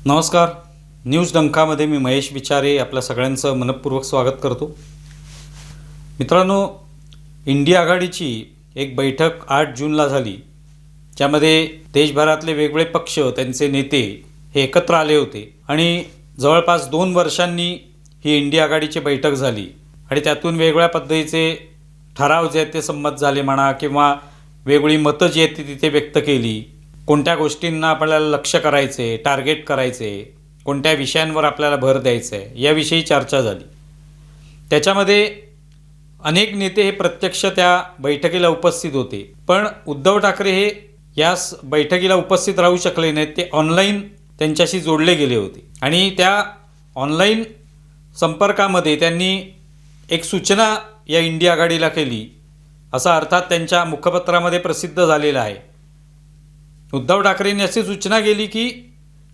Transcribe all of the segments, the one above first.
नमस्कार. न्यूज डंकामध्ये मी महेश विचारे आपल्या सगळ्यांचं मनपूर्वक स्वागत करतो. मित्रांनो, इंडिया आघाडीची एक बैठक 8 जूनला झाली, ज्यामध्ये देशभरातले वेगवेगळे पक्ष, त्यांचे नेते हे एकत्र आले होते आणि जवळपास 2 वर्षांनी ही इंडिया आघाडीची बैठक झाली आणि त्यातून वेगवेगळ्या पद्धतीचे ठराव जे आहेत ते संमत झाले म्हणा, किंवा वेगवेगळी मतं जी आहेत ती तिथे व्यक्त केली. कोणत्या गोष्टींना आपल्याला लक्ष करायचे, टार्गेट करायचे, कोणत्या विषयांवर आपल्याला भर द्यायचा आहे, याविषयी चर्चा झाली. त्याच्यामध्ये अनेक नेते हे प्रत्यक्ष त्या बैठकीला उपस्थित होते, पण उद्धव ठाकरे हे या बैठकीला उपस्थित राहू शकले नाहीत. ते ऑनलाईन त्यांच्याशी जोडले गेले होते आणि त्या ऑनलाईन संपर्कामध्ये त्यांनी एक सूचना या इंडिया आघाडीला केली, असा अर्थात त्यांच्या मुखपत्रामध्ये प्रसिद्ध झालेला आहे. उद्धव ठाकरेंनी अशी सूचना केली की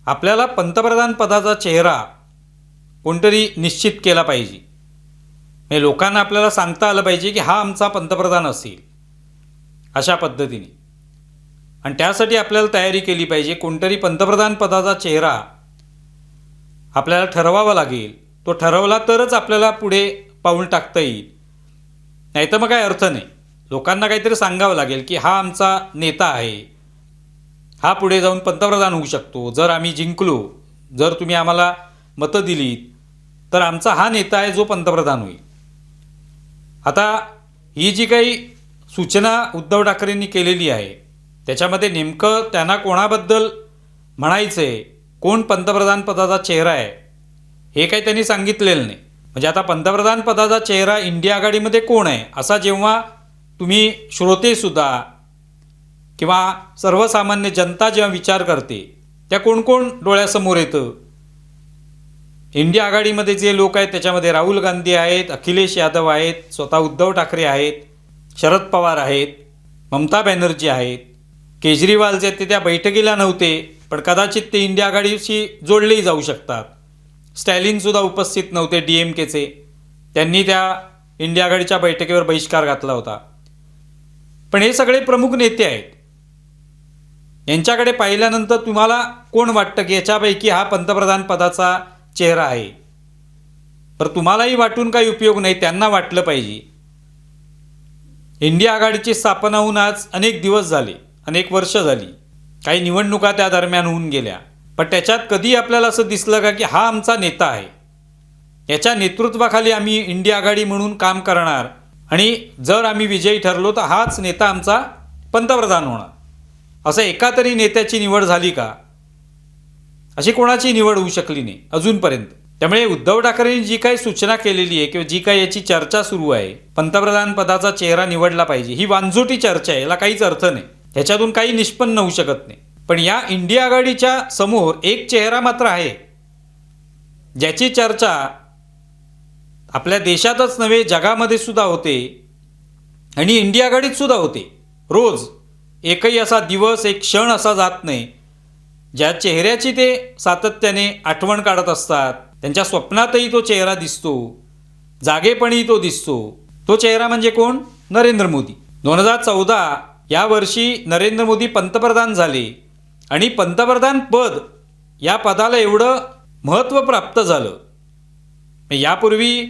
आपल्याला पंतप्रधान पदाचा चेहरा कोणतरी निश्चित केला पाहिजे. म्हणजे लोकांना आपल्याला सांगता आलं पाहिजे की हा आमचा पंतप्रधान असेल, अशा पद्धतीने. आणि त्यासाठी आपल्याला तयारी केली पाहिजे. कोणतरी पंतप्रधान पदाचा चेहरा आपल्याला ठरवावा लागेल. तो ठरवला तरच आपल्याला पुढे पाऊल टाकता येईल, नाही तर मग काय अर्थ नाही. लोकांना काहीतरी सांगावं लागेल की हा आमचा नेता आहे, हा पुढे जाऊन पंतप्रधान होऊ शकतो. जर आम्ही जिंकलो, जर तुम्ही आम्हाला मतं दिलीत, तर आमचा हा नेता आहे जो पंतप्रधान होईल. आता ही जी काही सूचना उद्धव ठाकरेंनी केलेली आहे, त्याच्यामध्ये नेमकं त्यांना कोणाबद्दल म्हणायचं आहे, कोण पंतप्रधान पदाचा चेहरा आहे, हे काही त्यांनी सांगितलेलं नाही. म्हणजे आता पंतप्रधान पदाचा चेहरा इंडिया आघाडीमध्ये कोण आहे, असा जेव्हा तुम्ही श्रोतेसुद्धा किंवा सर्वसामान्य जनता जेव्हा विचार करते, त्या कोण कोण डोळ्यासमोर येतं. इंडिया आघाडीमध्ये जे लोक आहेत त्याच्यामध्ये राहुल गांधी आहेत, अखिलेश यादव आहेत, स्वतः उद्धव ठाकरे आहेत, शरद पवार आहेत, ममता बॅनर्जी आहेत, केजरीवाल जे ते त्या बैठकीला नव्हते, पण कदाचित ते इंडिया आघाडीशी जोडलेही जाऊ शकतात. स्टॅलिनसुद्धा उपस्थित नव्हते DMKचे, त्यांनी त्या इंडिया आघाडीच्या बैठकीवर बहिष्कार घातला होता. पण हे सगळे प्रमुख नेते आहेत. यांच्याकडे पाहिल्यानंतर तुम्हाला कोण वाटतं की याच्यापैकी हा पंतप्रधान पदाचा चेहरा आहे? तर तुम्हालाही वाटून काही उपयोग नाही, त्यांना वाटलं पाहिजे. इंडिया आघाडीची स्थापना होऊन आज अनेक दिवस झाले, अनेक वर्ष झाली, काही निवडणुका त्या दरम्यान होऊन गेल्या, पण त्याच्यात कधी आपल्याला असं दिसलं का की हा आमचा नेता आहे, याच्या नेतृत्वाखाली आम्ही इंडिया आघाडी म्हणून काम करणार आणि जर आम्ही विजयी ठरलो तर हाच नेता आमचा पंतप्रधान होणार, असं एका तरी नेत्याची निवड झाली का? अशी कोणाची निवड होऊ शकली नाही अजूनपर्यंत. त्यामुळे उद्धव ठाकरेंनी जी काही सूचना केलेली आहे किंवा जी काही याची चर्चा सुरू आहे, पंतप्रधान पदाचा चेहरा निवडला पाहिजे, ही वांझोटी चर्चा आहे, याला काहीच अर्थ नाही, ह्याच्यातून काही निष्पन्न होऊ शकत नाही. पण या इंडिया आघाडीच्या समोर एक चेहरा मात्र आहे, ज्याची चर्चा आपल्या देशातच नव्हे जगामध्ये सुद्धा होते आणि इंडिया आघाडीत सुद्धा होते. रोज एकही असा दिवस, एक क्षण असा जात नाही ज्या चेहऱ्याची ते सातत्याने आठवण काढत असतात. त्यांच्या स्वप्नातही तो चेहरा दिसतो, जागेपणी तो दिसतो. तो चेहरा म्हणजे कोण? नरेंद्र मोदी. 2014 या वर्षी नरेंद्र मोदी पंतप्रधान झाले आणि पंतप्रधान पद, या पदाला एवढं महत्त्व प्राप्त झालं. यापूर्वी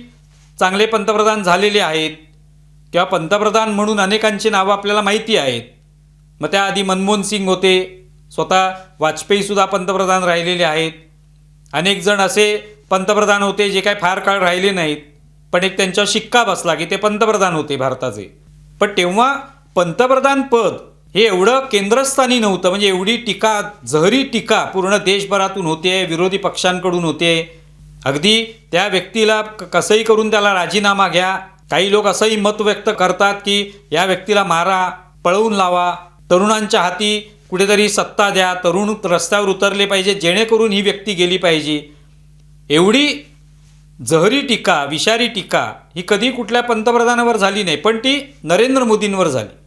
चांगले पंतप्रधान झालेले आहेत किंवा पंतप्रधान म्हणून अनेकांची नावं आपल्याला माहिती आहेत. मग त्याआधी मनमोहन सिंग होते, स्वतः वाजपेयीसुद्धा पंतप्रधान राहिलेले आहेत. अनेक जण असे पंतप्रधान होते जे काय फार काळ राहिले नाहीत, पण एक त्यांचा शिक्का बसला की ते पंतप्रधान होते भारताचे. पण तेव्हा पंतप्रधान पद हे एवढं केंद्रस्थानी नव्हतं. म्हणजे एवढी टीका, जहरी टीका पूर्ण देशभरातून होते, विरोधी पक्षांकडून होते. अगदी त्या व्यक्तीला कसंही करून त्याला राजीनामा घ्या. काही लोक असंही मत व्यक्त करतात की या व्यक्तीला मारा, पळवून लावा, तरुणांच्या हाती कुठेतरी सत्ता द्या, तरुण रस्त्यावर उतरले पाहिजे जेणेकरून ही व्यक्ती गेली पाहिजे. एवढी जहरी टीका, विषारी टीका ही कधी कुठल्या पंतप्रधानावर झाली नाही, पण ती नरेंद्र मोदींवर झाली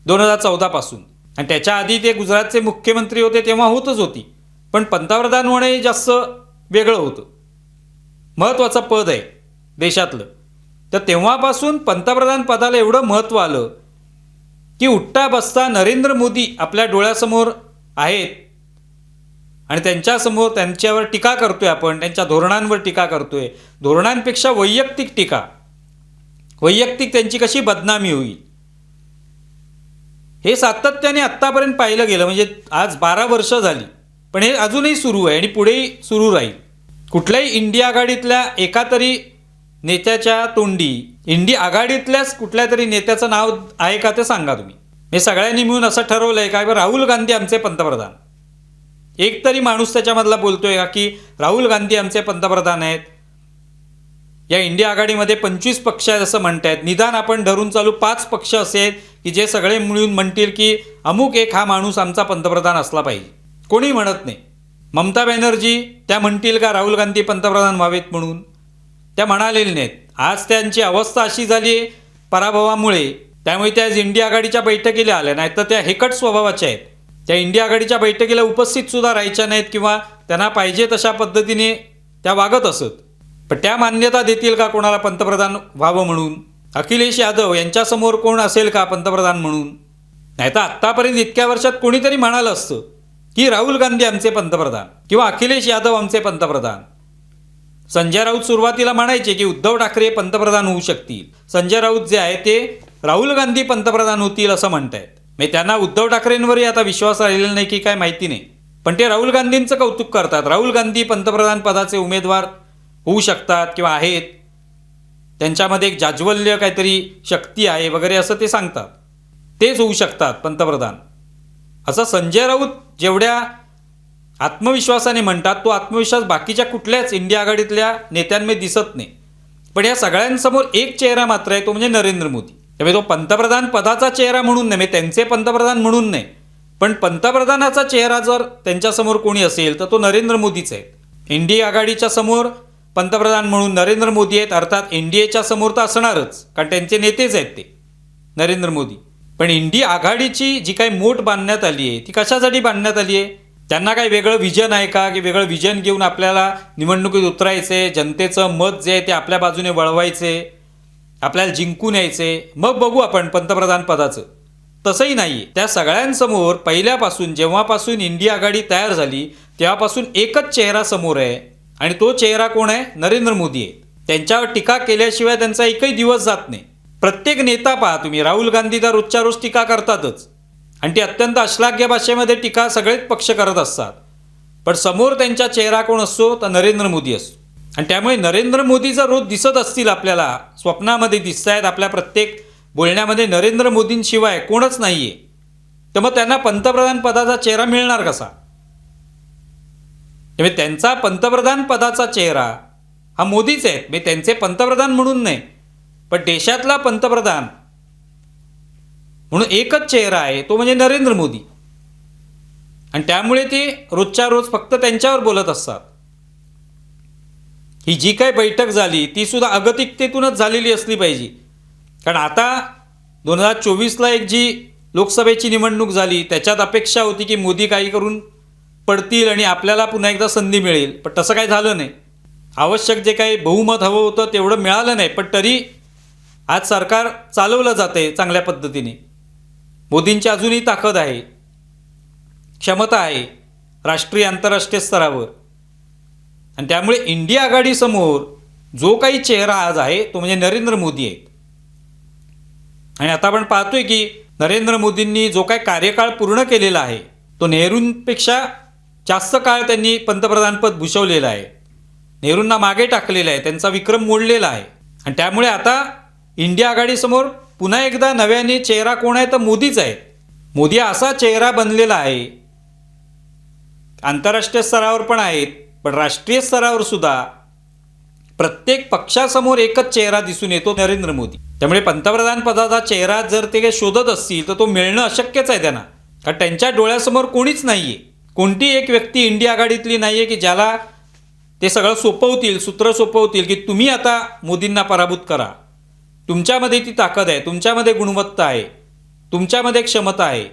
2014 पासून. आणि त्याच्या आधी ते गुजरातचे मुख्यमंत्री होते तेव्हा होतच होती, पण पंतप्रधान होणे जास्त वेगळं होतं. महत्त्वाचं पद आहे देशातलं. तर तेव्हापासून पंतप्रधान पदाला एवढं महत्त्व आलं की उठता बसता नरेंद्र मोदी आपल्या डोळ्यासमोर आहेत आणि त्यांच्यासमोर त्यांच्यावर टीका करतोय आपण, त्यांच्या धोरणांवर टीका करतोय. धोरणांपेक्षा वैयक्तिक टीका, वैयक्तिक त्यांची कशी बदनामी होईल हे सातत्याने आत्तापर्यंत पाहिलं गेलं. म्हणजे आज 12 वर्ष झाली, पण हे अजूनही सुरू आहे आणि पुढेही सुरू राहील. कुठल्याही इंडिया आघाडीतल्या एका तरी नेत्याच्या तोंडी इंडिया आघाडीतल्याच कुठल्या तरी नेत्याचं नाव आहे का ते सांगा तुम्ही. हे सगळ्यांनी मिळून असं ठरवलं आहे का राहुल गांधी आमचे पंतप्रधान, एक तरी माणूस त्याच्यामधला बोलतोय का की राहुल गांधी आमचे पंतप्रधान आहेत. या इंडिया आघाडीमध्ये 25 पक्ष आहेत असं म्हणतायत. निदान आपण धरून चालू 5 पक्ष असे आहेत की जे सगळे मिळून म्हणतील की अमुक एक हा माणूस आमचा पंतप्रधान असला पाहिजे. कोणी म्हणत नाही. ममता बॅनर्जी त्या म्हणतील का राहुल गांधी पंतप्रधान व्हावेत म्हणून? त्या म्हणालेल्या नाहीत. आज त्यांची अवस्था अशी झाली आहे पराभवामुळे, त्यामुळे त्या आज इंडिया आघाडीच्या बैठकीला आल्या नाहीत. तर त्या हेकट स्वभावाच्या आहेत. त्या इंडिया आघाडीच्या बैठकीला उपस्थितसुद्धा राहायच्या नाहीत किंवा त्यांना पाहिजे तशा पद्धतीने त्या वागत असत. पण त्या मान्यता देतील का कोणाला पंतप्रधान व्हावं म्हणून? अखिलेश यादव यांच्यासमोर कोण असेल का पंतप्रधान म्हणून? नाही तर आत्तापर्यंत इतक्या वर्षात कोणीतरी म्हणालं असतं की राहुल गांधी आमचे पंतप्रधान किंवा अखिलेश यादव आमचे पंतप्रधान. संजय राऊत सुरुवातीला म्हणायचे की उद्धव ठाकरे पंतप्रधान होऊ शकतील. संजय राऊत जे आहे ते राहुल गांधी पंतप्रधान होतील असं म्हणतायत. म्हणजे त्यांना उद्धव ठाकरेंवरही आता विश्वास राहिलेला नाही की काय माहिती नाही, पण ते राहुल गांधींचं कौतुक करतात. राहुल गांधी पंतप्रधान पदाचे उमेदवार होऊ शकतात किंवा आहेत, त्यांच्यामध्ये एक जाज्वल्य काहीतरी शक्ती आहे वगैरे असं ते सांगतात. तेच होऊ शकतात पंतप्रधान असं संजय राऊत जेवढ्या आत्मविश्वासाने म्हणतात तो आत्मविश्वास बाकीच्या कुठल्याच इंडिया आघाडीतल्या नेत्यांमध्ये दिसत नाही. पण या सगळ्यांसमोर एक चेहरा मात्र आहे, तो म्हणजे नरेंद्र मोदी. त्यामुळे तो पंतप्रधान पदाचा चेहरा म्हणून नाही, त्यांचे पंतप्रधान म्हणून नाही, पण पंतप्रधानाचा चेहरा जर त्यांच्यासमोर कोणी असेल तर तो नरेंद्र मोदीच आहे. इंडिया आघाडीच्या समोर पंतप्रधान म्हणून नरेंद्र मोदी आहेत. अर्थात एनडीएच्या समोर तर असणारच, कारण त्यांचे नेतेच आहेत ते नरेंद्र मोदी. पण इंडिया आघाडीची जी काही मोठ बांधण्यात आली आहे ती कशासाठी बांधण्यात आली आहे? त्यांना काही वेगळं विजन आहे का की वेगळं विजन घेऊन आपल्याला निवडणुकीत उतरायचे, जनतेचं मत जे आहे ते आपल्या बाजूने वळवायचे, आपल्याला जिंकून यायचे, मग बघू आपण पंतप्रधान पदाचं? तसंही नाही. त्या सगळ्यांसमोर पहिल्यापासून जेव्हापासून इंडिया आघाडी तयार झाली तेव्हापासून एकच चेहरा समोर आहे आणि तो चेहरा कोण आहे? नरेंद्र मोदी आहे. त्यांच्यावर टीका केल्याशिवाय त्यांचा एकही दिवस जात नाही. प्रत्येक नेता पहा तुम्ही, राहुल गांधी तर रोजच्या रोज टीका करतातच आणि ती अत्यंत अश्लाघ्य भाषेमध्ये टीका सगळेच पक्ष करत असतात, पण समोर त्यांचा चेहरा कोण असतो? तर नरेंद्र मोदी असतो. आणि त्यामुळे नरेंद्र मोदी जर रोज दिसत असतील आपल्याला, स्वप्नामध्ये दिसत आहेत, आपल्या प्रत्येक बोलण्यामध्ये नरेंद्र मोदींशिवाय कोणच नाही आहे, तर मग त्यांना पंतप्रधान पदाचा चेहरा मिळणार कसा? त्यामुळे त्यांचा पंतप्रधान पदाचा चेहरा हा मोदीच आहेत. मी त्यांचे पंतप्रधान म्हणून नाही, पण देशातला पंतप्रधान म्हणून एकच चेहरा आहे, तो म्हणजे नरेंद्र मोदी. आणि त्यामुळे ते रोजच्या रोज फक्त त्यांच्यावर बोलत असतात. ही जी काही बैठक झाली ती सुद्धा अगतिकतेतूनच झालेली असली पाहिजे, कारण आता 2024ला एक जी लोकसभेची निवडणूक झाली त्याच्यात अपेक्षा होती की मोदी काही करून पडतील आणि आपल्याला पुन्हा एकदा संधी मिळेल, पण तसं काही झालं नाही. आवश्यक जे काही बहुमत हवं होतं तेवढं मिळालं नाही, पण तरी आज सरकार चालवलं जाते चांगल्या पद्धतीने. मोदींची अजूनही ताकद आहे, क्षमता आहे राष्ट्रीय आंतरराष्ट्रीय स्तरावर. आणि त्यामुळे इंडिया आघाडीसमोर जो काही चेहरा आज आहे तो म्हणजे नरेंद्र मोदी आहेत. आणि आता आपण पाहतोय की नरेंद्र मोदींनी जो काही कार्यकाळ पूर्ण केलेला आहे तो नेहरूंपेक्षा जास्त काळ त्यांनी पंतप्रधानपद भूषवलेलं आहे. नेहरूंना मागे टाकलेलं आहे, त्यांचा विक्रम मोडलेला आहे. आणि त्यामुळे आता इंडिया आघाडीसमोर पुन्हा एकदा नव्याने चेहरा कोण आहे तर मोदीच आहे. मोदी असा चेहरा बनलेला आहे, आंतरराष्ट्रीय स्तरावर पण आहेत, पण राष्ट्रीय स्तरावर सुद्धा प्रत्येक पक्षासमोर एकच चेहरा दिसून येतो, नरेंद्र मोदी. त्यामुळे पंतप्रधान पदाचा चेहरा जर ते काही शोधत असतील तर तो मिळणं अशक्यच आहे त्यांना, कारण त्यांच्या डोळ्यासमोर कोणीच नाही आहे. कोणती एक व्यक्ती इंडिया आघाडीतली नाही आहे की ज्याला ते सगळं सोपवतील, सूत्र सोपवतील की तुम्ही आता मोदींना पराभूत करा, तुमच्यामध्ये ती ताकद आहे, तुमच्यामध्ये गुणवत्ता आहे, तुमच्यामध्ये क्षमता आहे,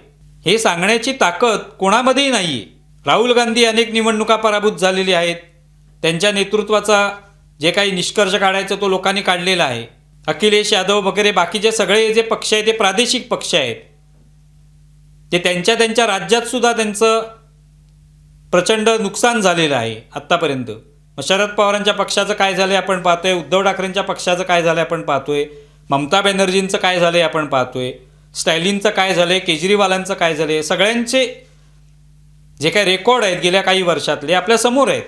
हे सांगण्याची ताकद कोणामध्येही नाही आहे. राहुल गांधी अनेक निवडणुका पराभूत झालेली आहेत, त्यांच्या नेतृत्वाचा जे काही निष्कर्ष काढायचा तो लोकांनी काढलेला आहे. अखिलेश यादव वगैरे बाकीचे सगळे जे पक्ष आहेत ते प्रादेशिक पक्ष आहेत. ते त्यांच्या राज्यातसुद्धा त्यांचं प्रचंड नुकसान झालेलं आहे आत्तापर्यंत. मग शरद पवारांच्या पक्षाचं काय झालं आपण पाहतोय, उद्धव ठाकरेंच्या पक्षाचं काय झालं आपण पाहतोय, ममता बॅनर्जींचं काय झालं आपण पाहतोय, स्टॅलिनचं काय झालं, केजरीवालांचं काय झालं, सगळ्यांचे जे काही रेकॉर्ड आहेत गेल्या काही वर्षातले आपल्या समोर आहेत.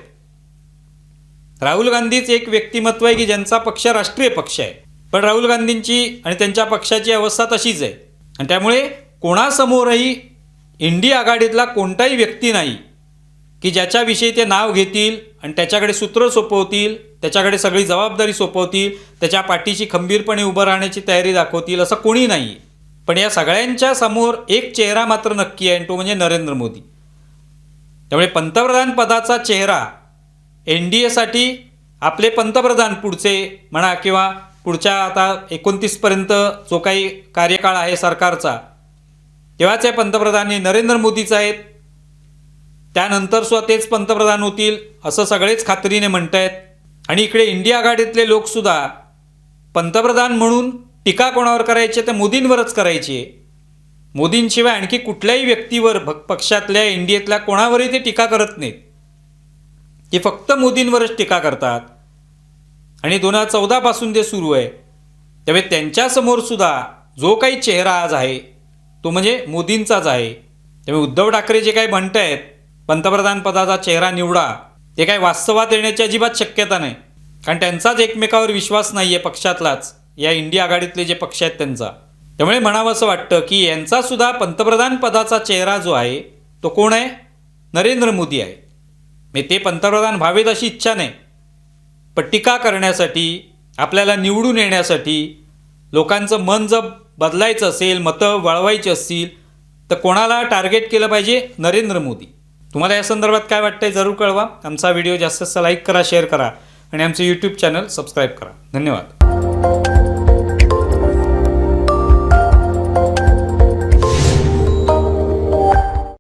राहुल गांधीच एक व्यक्तिमत्व आहे की ज्यांचा पक्ष राष्ट्रीय पक्ष आहे, पण राहुल गांधींची आणि त्यांच्या पक्षाची अवस्था तशीच आहे. आणि त्यामुळे कोणासमोरही इंडिया आघाडीतला कोणताही व्यक्ती नाही की ज्याच्याविषयी ते नाव घेतील आणि त्याच्याकडे सूत्र सोपवतील, त्याच्याकडे सगळी जबाबदारी सोपवतील, त्याच्या पाठीशी खंबीरपणे उभं राहण्याची तयारी दाखवतील, असं कोणी नाही. पण या सगळ्यांच्या समोर एक चेहरा मात्र नक्की आहे आणि तो म्हणजे नरेंद्र मोदी. त्यामुळे पंतप्रधान पदाचा चेहरा NDAसाठी आपले पंतप्रधान पुढचे म्हणा किंवा पुढच्या आता 29पर्यंत जो काही कार्यकाळ आहे सरकारचा, तेव्हाचे पंतप्रधान हे नरेंद्र मोदीच आहेत. त्यानंतर सुद्धा तेच पंतप्रधान होतील असं सगळेच खात्रीने म्हणत आहेत. आणि इकडे इंडिया आघाडीतले लोकसुद्धा पंतप्रधान म्हणून टीका कोणावर करायची तर मोदींवरच करायची. मोदींशिवाय आणखी कुठल्याही व्यक्तीवर पक्षातल्या NDAतल्या कोणावरही ते टीका करत नाहीत. ते फक्त मोदींवरच टीका करतात. आणि 2014 पासून ते सुरू आहे. त्यामुळे त्यांच्यासमोरसुद्धा जो काही चेहरा आज आहे तो म्हणजे मोदींचाच आहे. त्यामुळे उद्धव ठाकरे जे काही म्हणत आहेत पंतप्रधान पदाचा चेहरा निवडा, ते काही वास्तवात येण्याची अजिबात शक्यता नाही. कारण त्यांचाच एकमेकावर विश्वास नाही आहे पक्षातलाच, या इंडिया आघाडीतले जे पक्ष आहेत त्यांचा. त्यामुळे म्हणावं असं वाटतं की यांचासुद्धा पंतप्रधान पदाचा चेहरा जो आहे तो कोण आहे, नरेंद्र मोदी आहे. मी ते पंतप्रधान व्हावेत अशी इच्छा नाही, पण टीका करण्यासाठी, आपल्याला निवडून येण्यासाठी, लोकांचं मन जर बदलायचं असेल, मतं वळवायची असतील तर कोणाला टार्गेट केलं पाहिजे, नरेंद्र मोदी. तुम्हाला या संदर्भात काय वाटतंय जरूर कळवा. आमचा व्हिडिओ जास्तीत जास्त लाईक करा, शेअर करा आणि आमचे यूट्यूब चॅनल सबस्क्राईब करा. धन्यवाद.